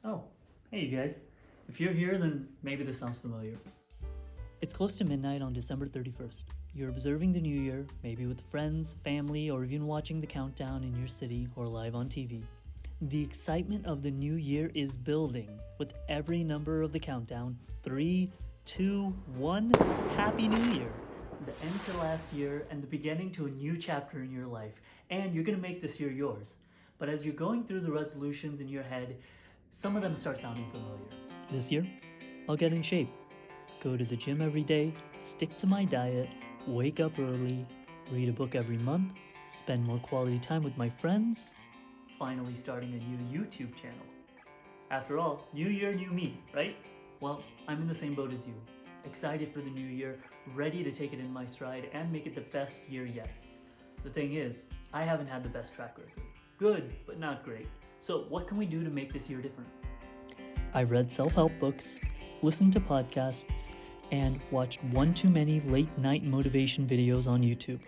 Oh, hey you guys. If you're here, then maybe this sounds familiar. It's close to midnight on December 31st. You're observing the new year, maybe with friends, family, or even watching the countdown in your city or live on TV. The excitement of the new year is building with every number of the countdown. 3, 2, 1, Happy New Year! The end to last year and the beginning to a new chapter in your life, and you're gonna make this year yours. But as you're going through the resolutions in your head, some of them start sounding familiar. This year, I'll get in shape. Go to the gym every day, stick to my diet, wake up early, read a book every month, spend more quality time with my friends, finally starting a new YouTube channel. After all, new year, new me, right? Well, I'm in the same boat as you. Excited for the new year, ready to take it in my stride and make it the best year yet. The thing is, I haven't had the best track record. Good, but not great. So what can we do to make this year different? I've read self-help books, listened to podcasts, and watched one too many late-night motivation videos on YouTube.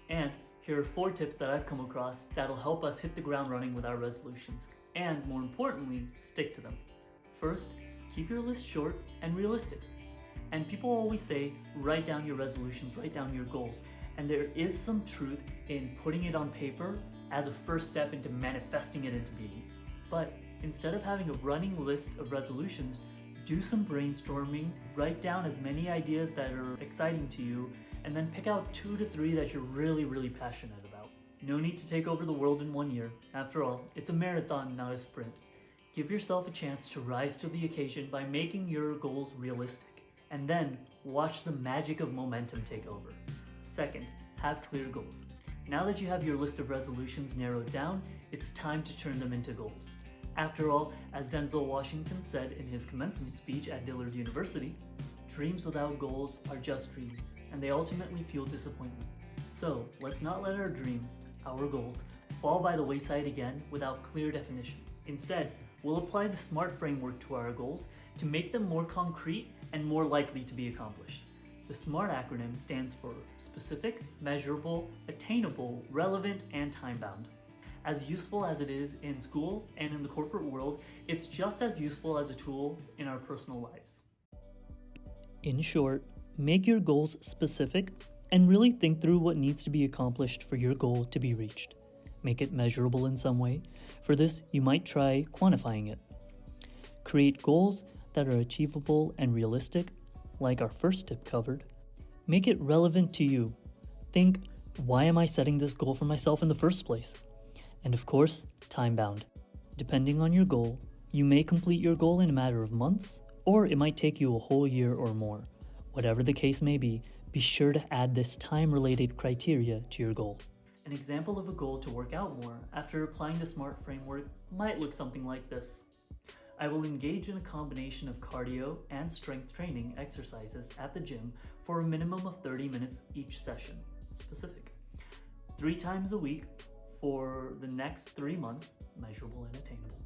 And here are 4 tips that I've come across that'll help us hit the ground running with our resolutions, and more importantly, stick to them. First, keep your list short and realistic. And people always say, write down your resolutions, write down your goals. And there is some truth in putting it on paper as a first step into manifesting it into being. But instead of having a running list of resolutions, do some brainstorming, write down as many ideas that are exciting to you, and then pick out 2 to 3 that you're really passionate about. No need to take over the world in 1 year. After all, it's a marathon, not a sprint. Give yourself a chance to rise to the occasion by making your goals realistic, and then watch the magic of momentum take over. Second, have clear goals. Now that you have your list of resolutions narrowed down, it's time to turn them into goals. After all, as Denzel Washington said in his commencement speech at Dillard University, dreams without goals are just dreams, and they ultimately fuel disappointment. So, let's not let our dreams, our goals, fall by the wayside again without clear definition. Instead, we'll apply the SMART framework to our goals to make them more concrete and more likely to be accomplished. The SMART acronym stands for specific, measurable, attainable, relevant, and time-bound. As useful as it is in school and in the corporate world, it's just as useful as a tool in our personal lives. In short, make your goals specific and really think through what needs to be accomplished for your goal to be reached. Make it measurable in some way. For this, you might try quantifying it. Create goals that are achievable and realistic, like our first tip covered. Make it relevant to you. Think, why am I setting this goal for myself in the first place? And of course, time-bound. Depending on your goal, you may complete your goal in a matter of months, or it might take you a whole year or more. Whatever the case may be sure to add this time-related criteria to your goal. An example of a goal to work out more after applying the SMART framework might look something like this. I will engage in a combination of cardio and strength training exercises at the gym for a minimum of 30 minutes each session. Specific. 3 times a week for the next 3 months, measurable and attainable.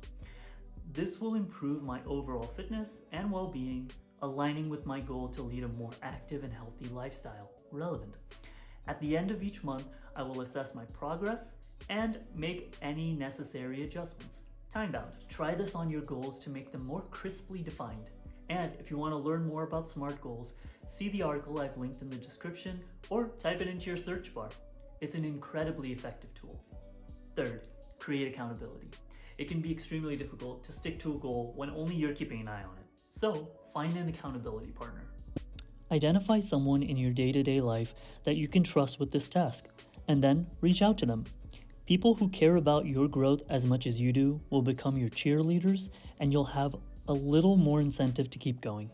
This will improve my overall fitness and well-being, aligning with my goal to lead a more active and healthy lifestyle, relevant. At the end of each month, I will assess my progress and make any necessary adjustments. Time-bound. Try this on your goals to make them more crisply defined. And if you want to learn more about SMART goals, see the article I've linked in the description or type it into your search bar. It's an incredibly effective tool. Third, create accountability. It can be extremely difficult to stick to a goal when only you're keeping an eye on it. So, find an accountability partner. Identify someone in your day-to-day life that you can trust with this task, and then reach out to them. People who care about your growth as much as you do will become your cheerleaders, and you'll have a little more incentive to keep going.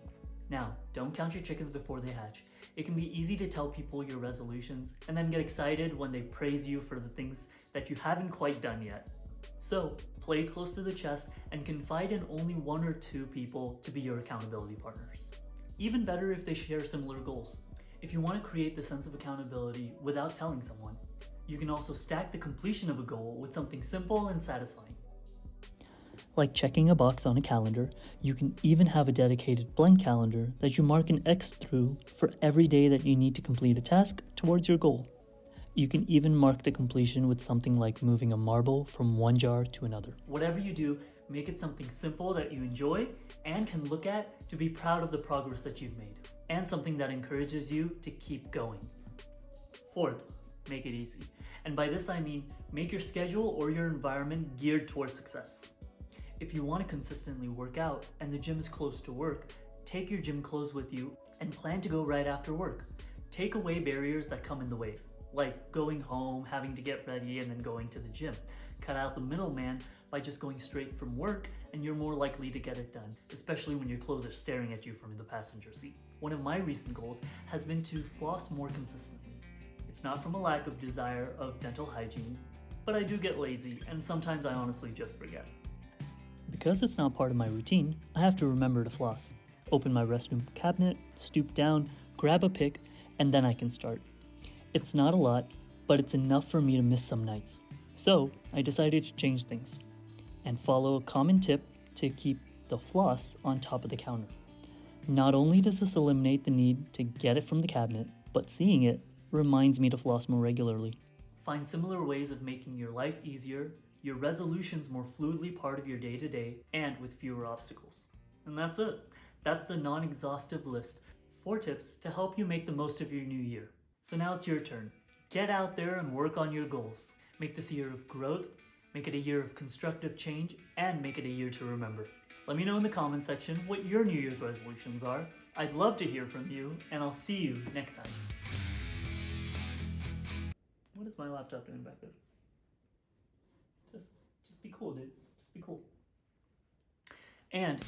Now, don't count your chickens before they hatch. It can be easy to tell people your resolutions and then get excited when they praise you for the things that you haven't quite done yet. So, play close to the chest and confide in only 1 or 2 people to be your accountability partners. Even better if they share similar goals. If you want to create the sense of accountability without telling someone, you can also stack the completion of a goal with something simple and satisfying. Like checking a box on a calendar, you can even have a dedicated blank calendar that you mark an X through for every day that you need to complete a task towards your goal. You can even mark the completion with something like moving a marble from one jar to another. Whatever you do, make it something simple that you enjoy and can look at to be proud of the progress that you've made, and something that encourages you to keep going. Fourth, make it easy. And by this I mean, make your schedule or your environment geared towards success. If you want to consistently work out and the gym is close to work, take your gym clothes with you and plan to go right after work. Take away barriers that come in the way, like going home, having to get ready, and then going to the gym. Cut out the middleman by just going straight from work, and you're more likely to get it done, especially when your clothes are staring at you from the passenger seat. One of my recent goals has been to floss more consistently. It's not from a lack of desire of dental hygiene, but I do get lazy, and sometimes I honestly just forget. Because it's not part of my routine, I have to remember to floss. Open my restroom cabinet, stoop down, grab a pick, and then I can start. It's not a lot, but it's enough for me to miss some nights. So I decided to change things and follow a common tip to keep the floss on top of the counter. Not only does this eliminate the need to get it from the cabinet, but seeing it reminds me to floss more regularly. Find similar ways of making your life easier, your resolutions more fluidly part of your day-to-day, and with fewer obstacles. And that's it. That's the non-exhaustive list. 4 tips to help you make the most of your new year. So now it's your turn. Get out there and work on your goals. Make this a year of growth, make it a year of constructive change, and make it a year to remember. Let me know in the comment section what your New Year's resolutions are. I'd love to hear from you, and I'll see you next time. What is my laptop doing back there? Just be cool, dude. Just be cool. And